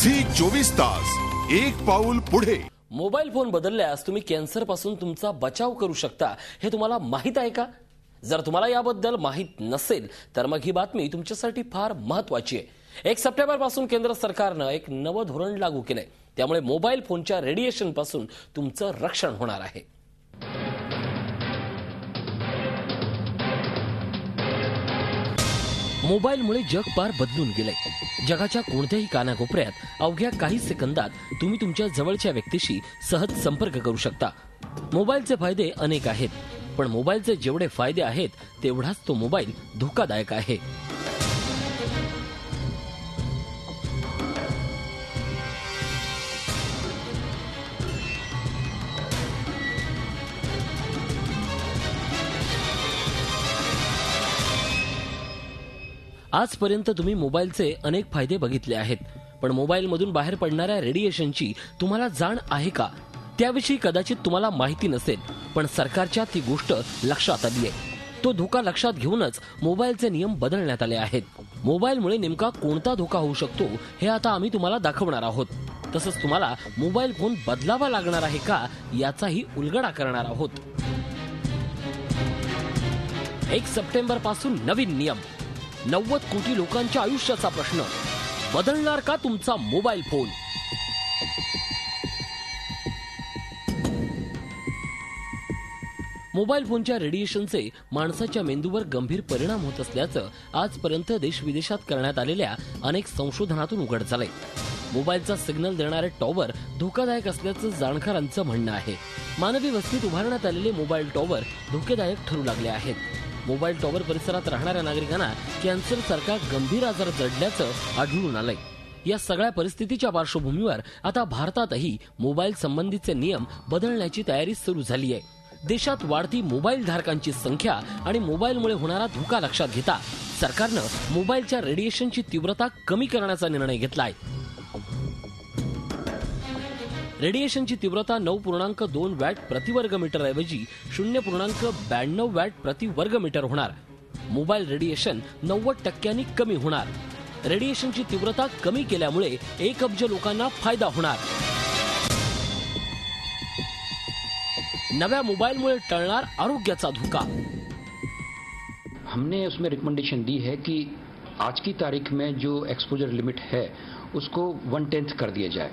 Zee 24 तास एक पाऊल पुढे। मोबाईल फोन बदलल्यास तुम्ही कॅन्सर पासून तुमचा बचाव करू शकता हे तुम्हाला माहित आहे का? जर तुम्हाला याबद्दल माहित नसेल तर मग ही बातमी तुमच्यासाठी फार महत्त्वाची आहे। 1 सप्टेंबर पासून केंद्र सरकारने एक नवं धोरण लागू केलंय। त्यामुळे मोबाईल फोनच्या रेडिएशन पासून तुमचं रक्षण होणार आहे। मोबाईलमुळे जग पार बदलून गेलंय। जगाच्या कोणत्याही कानाकोपऱ्यात अवघ्या काही सेकंदात तुम्ही तुमच्या जवळच्या व्यक्तीशी सहज संपर्क करू शकता। मोबाईलचे फायदे अनेक आहेत, पण मोबाईलचे जेवढे फायदे आहेत तेवढाच तो मोबाईल धोकादायक आहे। आजपर्यंत तुम्ही मोबाईलचे अनेक फायदे बघितले आहेत, पण मोबाईलमधून बाहेर पडणाऱ्या रेडिएशनची तुम्हाला जाण आहे का? त्याविषयी कदाचित तुम्हाला माहिती नसेल, पण सरकारच्या ती गोष्ट लक्षात आली आहे। तो धोका लक्षात घेऊनच मोबाईलचे नियम बदलण्यात आले आहेत। मोबाईलमुळे नेमका कोणता धोका होऊ शकतो हे आता आम्ही तुम्हाला दाखवणार आहोत। तसंच तुम्हाला मोबाईल फोन बदलावा लागणार आहे का याचाही उलगडा करणार आहोत। 1 सप्टेंबर पासून नवीन नियम। 90 कोटी लोकांच्या आयुष्याचा प्रश्न, बदलणार का तुमचा मोबाईल फोन? मोबाईल फोनच्या रेडिएशनचे माणसाच्या मेंदूवर गंभीर परिणाम होत असल्याचं आजपर्यंत देश-विदेशात करण्यात आलेल्या अनेक संशोधनातून उघड झालंय। मोबाईलचा सिग्नल देणारे टॉवर धोकादायक असल्याचं जाणकारांचं म्हणणं आहे। मानवी वस्तीत उभारण्यात आलेले मोबाईल टॉवर धोकादायक ठरू लागले आहेत। मोबाईल टॉवर परिसरात राहणाऱ्या नागरिकांना कॅन्सर सारखा गंभीर आजार जडल्याचं आढळून आलंय। या सगळ्या परिस्थितीच्या पार्श्वभूमीवर आता भारतातही मोबाईल संबंधीचे नियम बदलण्याची तयारी सुरू झाली आहे। देशात वाढती मोबाईल धारकांची संख्या आणि मोबाईलमुळे होणारा धोका लक्षात घेता सरकारनं मोबाईलच्या रेडिएशनची तीव्रता कमी करण्याचा निर्णय घेतलाय। रेडिएशनची तीव्रता 9.2 वॅट प्रति वर्ग मीटर ऐवजी 0.92 वॅट प्रति वर्ग मीटर होणार। मोबाईल रेडिएशन 90% कमी होणार। रेडिएशनची तीव्रता कमी केल्यामुळे 1 अब्ज लोकांना फायदा होणार। नव्या मोबाईलमुळे टळणार आरोग्याचा धोका। हमने उसमें रिकमेंडेशन दी है कि आज की तारीख में जो एक्सपोजर लिमिट है उसको 1/10 कर दिया जाए।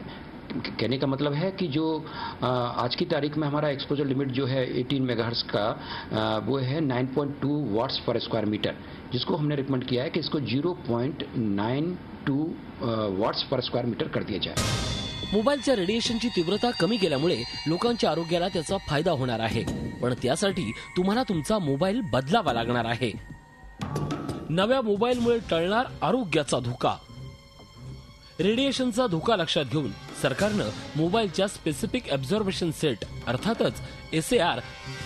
कहने का मतलब है कि जो आज की तारीख में हमारा एक्सपोजर लिमिट जो है 18 मेगाहर्ट्ज का वो है 9.2 वाट्स पर स्क्वायर मीटर, जिसको हमने रिकमेंड किया है कि इसको 0.92 वाट्स पर स्क्वायर मीटर कर दिया जाए। मोबाईलच्या रेडिएशनची तीव्रता कमी केल्यामुळे लोकांच्या आरोग्याला त्याचा फायदा होणार आहे, पण त्यासाठी तुम्हाला तुमचा मोबाईल बदलावा लागणार आहे। नव्या मोबाईलमुळे टळणार आरोग्याचा धोका। रेडिएशनचा धोका लक्षात घेऊन सरकारनं मोबाईलच्या स्पेसिफिक ॲब्झॉर्बेशन सेट अर्थातच SAR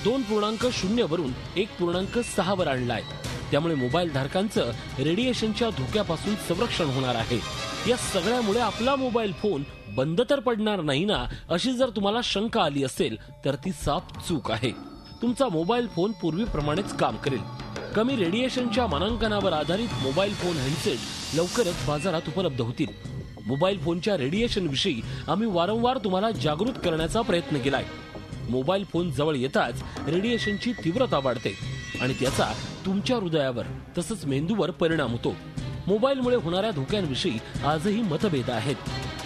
2.0 वरून 1.6 वर आणलाय। त्यामुळे मोबाईल धारकांचं रेडिएशनच्या धोक्यापासून संरक्षण होणार आहे। या सगळ्यामुळे आपला मोबाईल फोन बंद तर पडणार नाही ना, अशी जर तुम्हाला शंका आली असेल तर ती साफ चूक आहे। तुमचा मोबाईल फोन पूर्वीप्रमाणेच काम करेल। कमी रेडिएशनच्या मानांकनावर आधारित मोबाईल फोन हँडसेट लवकरच बाजारात उपलब्ध होतील। मोबाईल फोनच्या रेडिएशन विषयी आम्ही वारंवार तुम्हाला जागृत करण्याचा प्रयत्न केलाय। मोबाईल फोन जवळ येताच रेडिएशनची तीव्रता वाढते आणि त्याचा तुमच्या हृदयावर तसंच मेंदूवर परिणाम होतो। मोबाईलमुळे होणाऱ्या धोक्यांविषयी आजही मतभेद आहेत,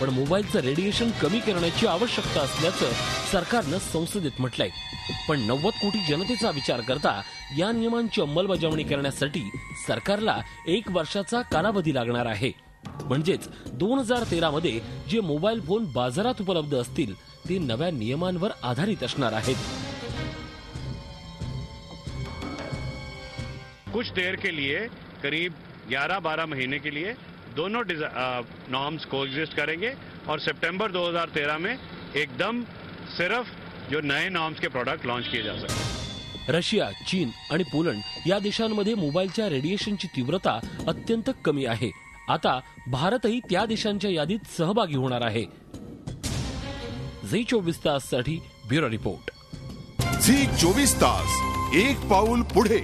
पण मोबाईलचं रेडिएशन कमी करण्याची आवश्यकता असल्याचं सरकारनं संसदेत म्हटलंय। पण 90 कोटी जनतेचा विचार करता या नियमांची अंमलबजावणी करण्यासाठी सरकारला 1 वर्षाचा कालावधी लागणार आहे। म्हणजेच 2013 मध्ये जे मोबाईल फोन बाजारात उपलब्ध असतील ते नव्या नियमांवर आधारित असणार आहेत। कुछ देर के लिए करीब 11-12 महीने के लिए दोनों नॉर्म्स कोएग्जिस्ट करेंगे और सितंबर 2013 में एकदम सिर्फ जो नए नॉर्म्स के प्रोडक्ट लॉन्च किए जा सकते। रशिया, चीन आणि पोलंड या देशांमध्ये मोबाईलच्या रेडिएशनची तीव्रता अत्यंत कमी आहे। आता भारतही त्या देशांच्या यादीत सहभागी होणार आहे। झी 24 तास साठी ब्युरो रिपोर्ट। झी 24 तास एक पाऊल पुढे।